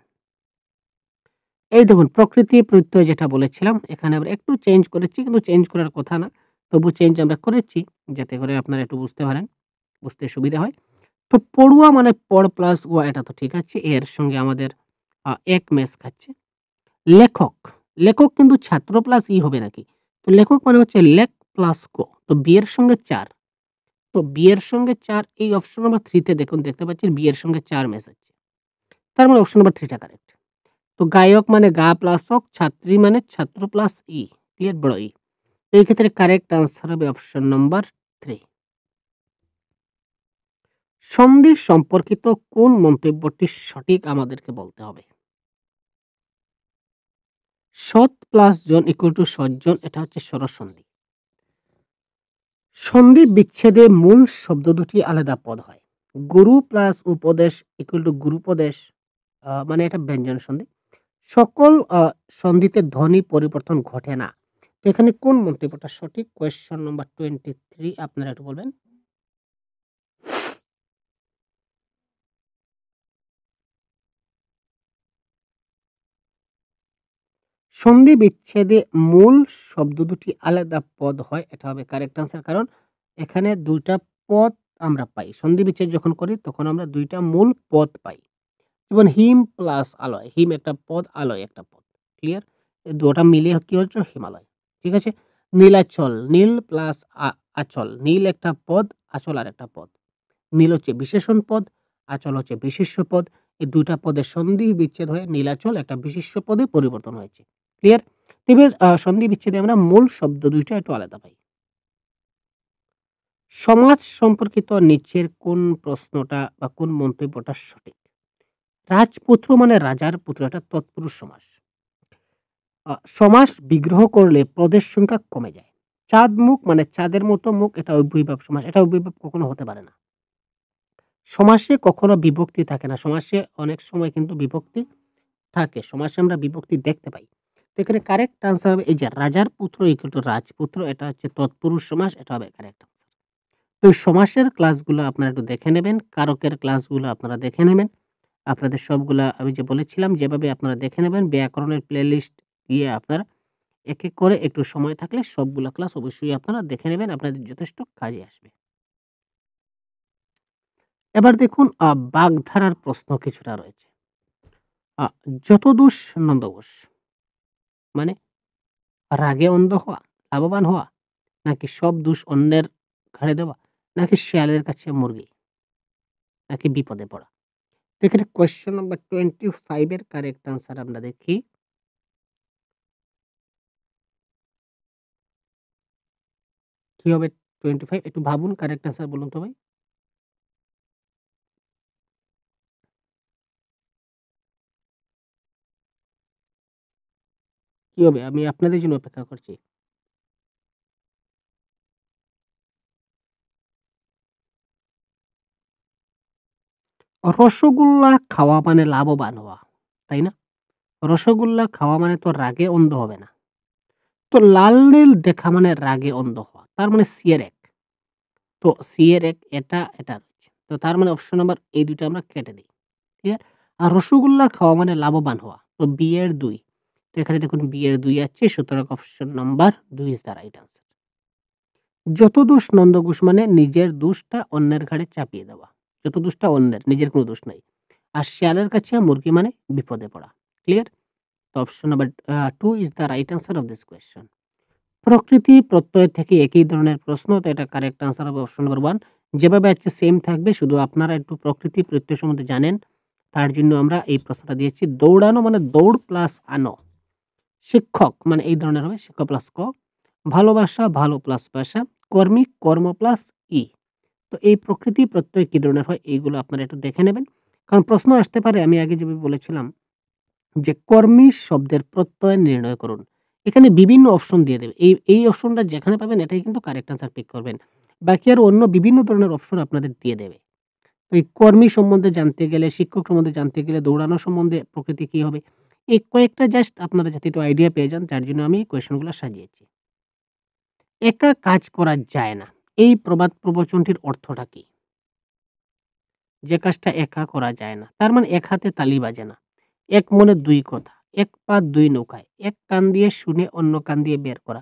এই দেখুন প্রকৃতি প্রত্যয় যেটা বলেছিলাম, এখানে আমরা একটু চেঞ্জ করেছি, কিন্তু চেঞ্জ করার কথা না। তবু চেঞ্জ আমরা করেছি যাতে করে আপনারা একটু বুঝতে পারেন, বুঝতে সুবিধা হয়। তো পড়ুয়া মানে পড় প্লাস ওয়া, এটা তো ঠিক আছে। এর সঙ্গে আমাদের ১ ম্যাচ খাচ্ছে। লেখক, লেখক কিন্তু ছাত্র প্লাস ই হবে নাকি? তো লেখক মানে হচ্ছে লেক প্লাস ক। তো বি এর সঙ্গে ৪। তো বি এর সঙ্গে ৪ এই অপশন নাম্বার ৩ তে দেখুন দেখতে পাচ্ছেন বি এর সঙ্গে ৪ মেশাচ্ছে। তার মানে অপশন নাম্বার ৩ টা কারেক্ট। তো গায়ক মানে গা প্লাস ওক, ছাত্রী মানে ছাত্র প্লাস ই, ক্লিয়ার বড় ই। তো এই ক্ষেত্রে কারেক্ট আনসার হবে অপশন নাম্বার ৩। সন্ধি সম্পর্কিত কোন মন্তব্যটি সঠিক আমাদেরকে বলতে হবে? সৎ প্লাস জন ইকুয়াল টু সজ্জন, এটা হচ্ছে স্বরসন্ধি। সন্ধি বিচ্ছেদে মূল শব্দ দুটি আলাদা পদ হয়। গুরু প্লাস উপদেশ ইকুয়াল টু গুরুপদেশ, মানে এটা ব্যঞ্জন সন্ধি। সকল সন্ধিতে ধ্বনি পরিবর্তন ঘটে না। তো এখানে কোন মন্তব্যটা সঠিক? কোয়েশ্চন নাম্বার 23 আপনারা একটু বলবেন। সন্ধি বিচ্ছেদে মূল শব্দ দুটি আলাদা পদ হয়, এটা হবে কারেক্ট আনসার। কারণ এখানে ২ টা পদ আমরা পাই। সন্ধি বিচ্ছেদ যখন করি তখন আমরা ২ টা মূল পদ পাই। যেমন হিম প্লাস আলয়। হিম একটা পদ, আলয় একটা পদ। ক্লিয়ার? এই ২ টা মিলিয়ে কি হচ্ছে? হিমালয়। ঠিক আছে? নীলাচল, নীল প্লাস আচল। নীল একটা পদ, আচল আরেকটা পদ। নীল হচ্ছে বিশেষণ পদ, আচল হচ্ছে বিশেষ্য পদ। এই ২ টা পদের সন্ধি বিচ্ছেদ হয়ে নীলাচল একটা বিশেষ্য পদে পরিবর্তন হয়েছে। ক্লিয়ার? এবার সন্ধি বিচ্ছেদে আমরা মূল শব্দ ২ টা একটু আলাদা পাই। সমাজ সম্পর্কিত নিচের কোন প্রশ্নটা বা কোন মন্তব্যটা সঠিক? রাজপুত্র মানে রাজার পুত্র, এটা তৎপুরুষ সমাস। সমাস বিগ্রহ করলে পদের সংখ্যা কমে যায়। চাঁদ মুখ মানে চাঁদের মতো মুখ, এটা অব্যয়ীভাব সমাস। এটা অব্যয়ীভাব কখনো হতে পারে না। সমাসে কখনো বিভক্তি থাকে না। সমাসে অনেক সময় কিন্তু বিভক্তি থাকে। সমাসে আমরা বিভক্তি দেখতে পাই। তো এখানে কারেক্ট আনসার হবে এই যে রাজার পুত্র ইকুয়াল টু রাজপুত্র, এটা হচ্ছে তৎপুরুষ সমাস, এটা হবে কারেক্ট আনসার। তো এই সমাসের ক্লাসগুলো আপনারা একটু দেখে নেবেন। কারকের ক্লাসগুলো আপনারা দেখে নেবেন। আপনাদের সবগুলা আমি যে বলেছিলাম যেভাবে আপনারা দেখে নেবেন, ব্যাকরণের প্লেলিস্ট গিয়ে আপনারা এক, এক করে একটু সময় থাকলে সবগুলা ক্লাস অবশ্যই আপনারা দেখে নেবেন। আপনাদের যথেষ্ট কাজে আসবে। এবার দেখুন বাগধারার প্রশ্ন কিছুটা রয়েছে। আ যত দোষ নন্দঘোষ মানে রাগে অন্ধ হওয়া, লাভবান হওয়া, নাকি সব দোষ অন্যের ঘাড়ে দেওয়া, নাকি শেয়ালের কাছে মুরগি, নাকি বিপদে পড়া? তো এখানে কোয়েশ্চেন নাম্বার 25 এর কারেক্ট আনসার আমরা দেখি। কি হবে 25? একটু ভাবুন, কারেক্ট আনসার বলুন তো ভাই। কি হবে? আমি আপনাদের জন্য অপেক্ষা করছি। রসগোল্লা খাওয়া মানে লাভবান হওয়া, তাই না? রসগোল্লা খাওয়া মানে তো রাগে অন্ধ হবে না। তো লাল নীল দেখা মানে রাগে অন্ধ হওয়া। তার মানে সি এর ১। তো সি এর ১ এটা রয়েছে। তো তার মানে অপশন নাম্বার এই ২ টা আমরা কেটে দেই। ক্লিয়ার? আর রসগোল্লা খাওয়া মানে লাভবান হওয়া। তো বি এর ২। তো এখানে দেখুন বি এর ২ আছে, সুতরাং option number ২ is the right answer. যত দোষ নন্দঘোষ মানে নিজের দোষটা অন্যের ঘাড়ে চাপিয়ে দেওয়া। যত দোষটা অন্যের, নিজের কোনো দোষ নাই। আর শিয়ালের কাছে মুরগি মানে বিপদে পড়া। ক্লিয়ার? তো option number 2 is the right answer of this question. প্রকৃতি প্রত্যয় থেকে একই ধরনের প্রশ্ন, তো এটা কারেক্ট আনসার হবে অপশন নাম্বার 1। যেভাবে আছে সেম থাকবে, শুধু আপনারা একটু প্রকৃতি প্রত্যয় সম্বন্ধে জানেন, তার জন্য আমরা এই প্রশ্নটা দিয়েছি। দৌড়ানো মানে দৌড় প্লাস আনো। শিক্ষক মানে এই ধরনের হবে শিক্ষক প্লাস ক। ভালোবাসা ভালো প্লাস বাসা। কর্মী কর্ম প্লাস ই। তো এই প্রকৃতি প্রত্যয় কি ধরনের হয় এইগুলো আপনারা একটু দেখে নেবেন। কারণ প্রশ্ন আসতে পারে, আমি আগে যেভাবে বলেছিলাম যে কর্মী শব্দের প্রত্যয় নির্ণয় করুন। এখানে বিভিন্ন অপশন দিয়ে দেবে। এই অপশনটা যেখানে পাবেন এটাই কিন্তু কারেক্ট আনসার পিক করবেন। বাকি আরো অন্য বিভিন্ন ধরনের অপশন আপনাদের দিয়ে দেবে। তো এই কর্মী সম্বন্ধে জানতে গেলে, শিক্ষক সম্বন্ধে জানতে গেলে, দৌড়ানো সম্বন্ধে প্রকৃতি কি হবে? এই কয়েকটা জাস্ট আপনারা যাতে একটু আইডিয়া পেয়ে যান, তার জন্য আমি কোয়েশ্চেন গুলো সাজিয়েছি। একা কাজ করা যায় না। এই প্রবাদ প্রবচনটির অর্থটা কি? যে কাজটা একা করা যায় না। তার মানে এক হাতে তালি বাজে না। এক মনে দুই কথা। এক পা দুই নৌকায়। এক কান দিয়ে শুনে অন্য কান দিয়ে বের করা।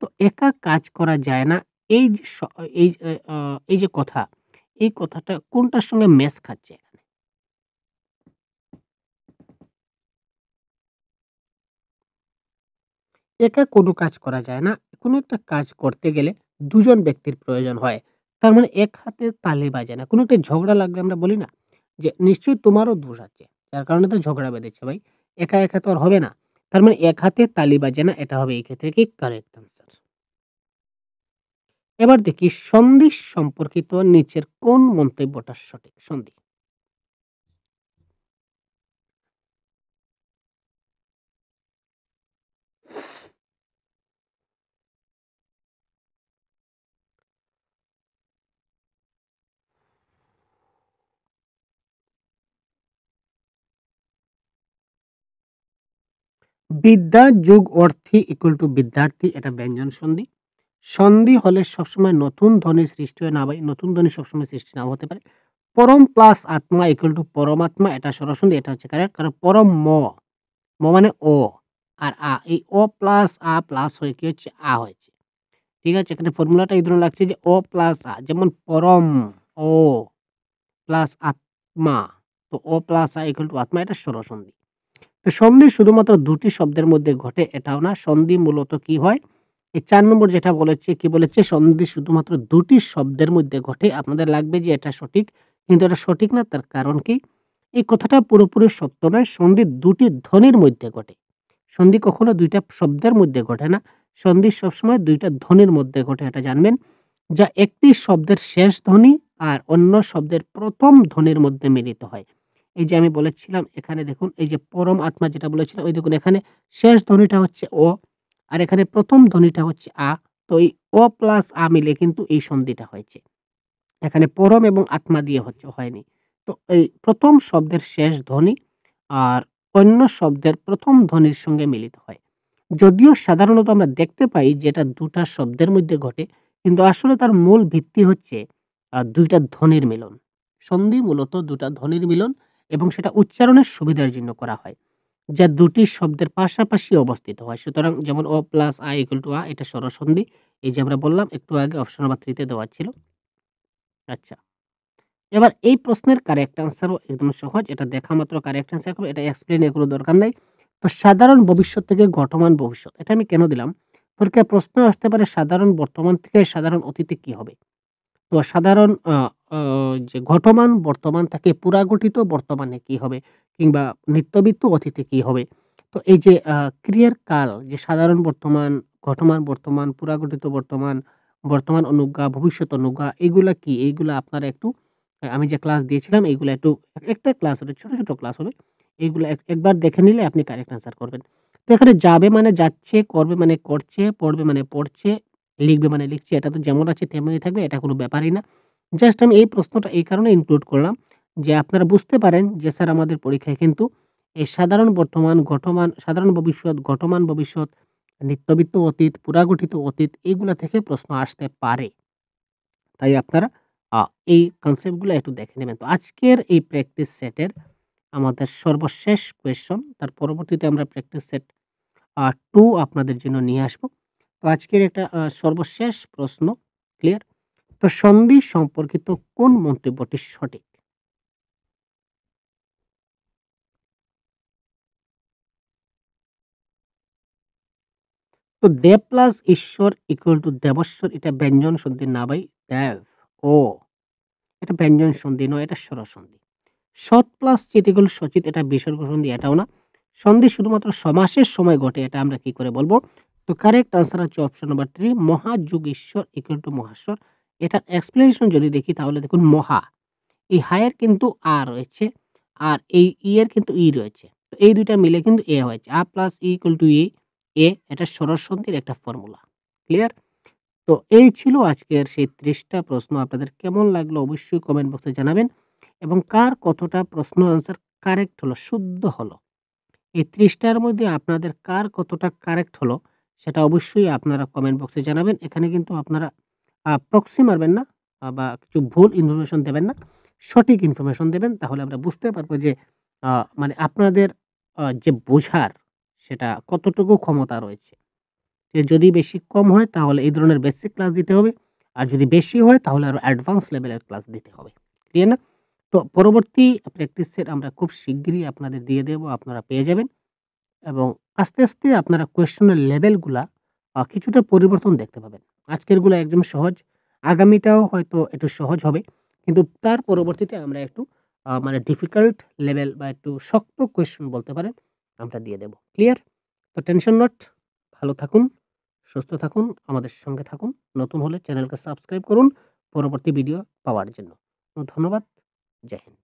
তো একা কাজ করা যায় না। এই যে এই যে এই যে কথা, এই কথাটা কোনটার সঙ্গে ম্যাচ খাচ্ছে এখানে? একা কোনো কাজ করা যায় না। কোনো একটা কাজ করতে গেলে দুজন ব্যক্তির প্রয়োজন হয়। তার মানে এক হাতে তালি বাজে না। কোনো একটা ঝগড়া লাগলে আমরা বলি না যে, "নিশ্চয়ই তোমারও দোষ আছে। যার কারণে তো ঝগড়া বেঁধেছে ভাই। একা, একা তো আর হবে না।" তার মানে এক হাতে তালি বাজে না। এটা হবে এই ক্ষেত্রে কি কারেক্ট আনসার। এবার দেখি সন্ধি সম্পর্কিত নিচের কোন মন্তব্যটা সঠিক? সন্ধি। বিদ্যা যোগ অর্থী ইকুয়াল টু বিদ্যার্থী, এটা ব্যঞ্জন সন্ধি। সন্ধি হলে সবসময় নতুন ধ্বনি সৃষ্টি হয় না ভাই, নতুন ধ্বনি সবসময় সৃষ্টি নাও হতে পারে। পরম প্লাস আত্মা ইকুয়াল টু পরমাত্মা, এটা স্বরসন্ধি, এটা হচ্ছে কারেক্ট। কারণ পরম ম, ম মানে ও। আর আ, এই ও প্লাস আ প্লাস হয়ে কি হচ্ছে আ হয়েছে। ঠিক আছে? এখানে ফর্মুলাটা এই ধরনের লাগছে যে ও প্লাস আ, যেমন পরম ও প্লাস আত্মা। তো ও প্লাস আ ইকুয়াল টু আত্মা, এটা স্বরসন্ধি। তো সন্ধি শুধুমাত্র দুটি শব্দের মধ্যে ঘটে এটাও না। সন্ধি মূলত কি হয়? এই ৪ নম্বর যেটা বলেছে, কি বলেছে? সন্ধি শুধুমাত্র দুটি শব্দের মধ্যে ঘটে। আপনাদের লাগবে যে এটা সঠিক। কিন্তু এটা সঠিক না, তার কারণ কি? এই কথাটা পুরোপুরি সত্য নয়। সন্ধি দুটি ধ্বনির মধ্যে ঘটে। সন্ধি কখনো ২ টা শব্দের মধ্যে ঘটে না। সন্ধি সবসময় ২ টা ধ্বনির মধ্যে ঘটে, এটা জানবেন। যা একটি শব্দের শেষ ধ্বনি আর অন্য শব্দের ১ম ধ্বনির মধ্যে মিলিত হয়। এই যে আমি বলেছিলাম, এখানে দেখুন, এই যে পরম আত্মা যেটা বলেছিলাম, ওই দেখুন এখানে শেষ ধ্বনিটা হচ্ছে ও, আর এখানে ১ম ধ্বনিটা হচ্ছে আ। তো এই ও প্লাস আ মিলে কিন্তু এই সন্ধিটা হয়েছে। এখানে পরম এবং আত্মা দিয়ে হয়নি। তো এই ১ম শব্দের শেষ ধ্বনি আর অন্য শব্দের ১ম ধ্বনির সঙ্গে মিলিত হয়। যদিও সাধারণত আমরা দেখতে পাই যে এটা ২ টা শব্দের মধ্যে ঘটে, কিন্তু আসলে তার মূল ভিত্তি হচ্ছে ২ টা ধ্বনির মিলন। সন্ধি মূলত ২ টা ধ্বনির মিলন এবং সেটা উচ্চারণের সুবিধার জন্য করা হয়, যা ২ টি শব্দের পাশাপাশি অবস্থিত হয়। সুতরাং যেমন ও প্লাস আ ইকুয়াল টু আ, এটা স্বরসন্ধি। এই যে আমরা বললাম একটু আগে, অপশন নাম্বার ৩ তে দেওয়া ছিল। আচ্ছা। এবার এই প্রশ্নের কারেক্ট আনসারও একদম সহজ। এটা দেখা মাত্র কারেক্ট আনসার করবে। এটা এক্সপ্লেইন এর কোনো দরকার নাই। তো সাধারণ ভবিষ্যৎ থেকে ঘটমান ভবিষ্যৎ। এটা আমি কেন দিলাম? পরীক্ষায় প্রশ্ন আসতে পারে সাধারণ বর্তমান থেকে সাধারণ অতীতে কি হবে? তো সাধারণ আ আ যে ঘটমান বর্তমান থেকে পুরাগঠিত বর্তমানে কি হবে? কিংবা নিত্যবিত্ত অতীতে কি হবে? তো এই যে ক্রিয়ার কাল, যে সাধারণ বর্তমান, ঘটমান বর্তমান, পুরাগঠিত বর্তমান, বর্তমান অনুজ্ঞা, ভবিষ্যৎ অনুজ্ঞা, এগুলা কি? এইগুলা আপনারা একটু, আমি যে ক্লাস দিয়েছিলাম এইগুলা একটু, একটা ক্লাস হবে, ছোট, ছোট ক্লাস হবে। এইগুলা একবার দেখে নিলে আপনি কারেক্ট আনসার করবেন। তো এখানে যাবে মানে যাচ্ছে, করবে মানে করছে, পড়বে মানে পড়ছে, লিখবে মানে লিখছে। এটা তো যেমন আছে তেমনই থাকবে। এটা কোনো ব্যাপারই না। জাস্ট আমি এই প্রশ্নটা এই কারণে ইনক্লুড করলাম যে আপনারা বুঝতে পারেন যে স্যার আমাদের পরীক্ষায় কিন্তু এই সাধারণ বর্তমান, ঘটমান, সাধারণ ভবিষ্যৎ, ঘটমান ভবিষ্যৎ, নিত্যবিত্ত অতীত, পুরাগঠিত অতীত, এগুলা থেকে প্রশ্ন আসতে পারে। তাই আপনারা আ এই কনসেপ্ট গুলা একটু দেখে নেবেন। তো আজকের এই প্র্যাকটিস সেটের আমাদের সর্বশেষ কোয়েশ্চন, তার পরবর্তীতে আমরা প্র্যাকটিস সেট 2 আপনাদের জন্য নিয়ে আসবো। তো আজকের এটা সর্বশেষ প্রশ্ন। ক্লিয়ার? তো সন্ধি সম্পর্কিত কোন মন্তব্যটি সঠিক? তো দেব প্লাস ঈশ্বর ইকুয়াল টু দেবশ্বর, এটা ব্যঞ্জন সন্ধি না ভাই। দেব, ও, এটা ব্যঞ্জন সন্ধি নয়, এটা স্বরসন্ধি। সৎ প্লাস চিত ইকুয়াল সচিত, এটা বিসর্গ সন্ধি, এটাও না। সন্ধি শুধুমাত্র সমাসের সময় ঘটে, এটা আমরা কি করে বলবো? তো কারেক্ট আনসার হচ্ছে অপশন নাম্বার 3, মহাযুগ ঈশ্বর ইকুয়াল টু মহাশ্বর। এটার এক্সপ্লেনেশন যদি দেখি তাহলে দেখুন, মহা, এই হায়ের কিন্তু আ রয়েছে, আর এই ই এর কিন্তু ই রয়েছে। তো এই ২ টা মিলে কিন্তু এ হয়েছে। আ প্লাস ই ইকুয়াল টু এ, এটা স্বরসন্ধির একটা ফর্মুলা। ক্লিয়ার? তো এই ছিল আজকের সেই ৩০ টা প্রশ্ন। আপনাদের কেমন লাগলো অবশ্যই কমেন্ট বক্সে জানাবেন, এবং কার কতটা প্রশ্ন আনসার কারেক্ট হলো, শুদ্ধ হলো। এই ৩০ টার মধ্যে আপনাদের কার কতটা কারেক্ট হলো সেটা অবশ্যই আপনারা কমেন্ট বক্সে জানাবেন। এখানে কিন্তু আপনারা প্রক্সি মারবেন না, বা কিছু ভুল ইনফরমেশন দেবেন না। সঠিক ইনফরমেশন দেবেন, তাহলে আমরা বুঝতে পারবো যে আ মানে আপনাদের যে বোঝার সেটা কতটুকু ক্ষমতা রয়েছে। যদি বেশি কম হয় তাহলে এই ধরনের বেসিক ক্লাস দিতে হবে। আর যদি বেশি হয় তাহলে আরো অ্যাডভান্স লেভেলের ক্লাস দিতে হবে। ক্লিয়ার না? তো পরবর্তী প্র্যাকটিস সেট আমরা খুব শিগগিরই আপনাদের দিয়ে দেব। আপনারা পেয়ে যাবেন, এবং আস্তে, আস্তে আপনারা কোয়েশ্চেনের লেভেলগুলা কিছুটা পরিবর্তন দেখতে পাবেন। আজকেরগুলা একদম সহজ। আগামীটাও হয়তো একটু সহজ হবে। কিন্তু তার পরবর্তীতে আমরা একটু মানে ডিফিকাল্ট লেভেল বা একটু শক্ত কোয়েশ্চেন বলতে পারেন, আমরা দিয়ে দেব। ক্লিয়ার? তো টেনশন নট। ভালো থাকুন, সুস্থ থাকুন, আমাদের সঙ্গে থাকুন। নতুন হলে চ্যানেলকে সাবস্ক্রাইব করুন পরবর্তী ভিডিও পাওয়ার জন্য। ধন্যবাদ। জয় হিন্দ।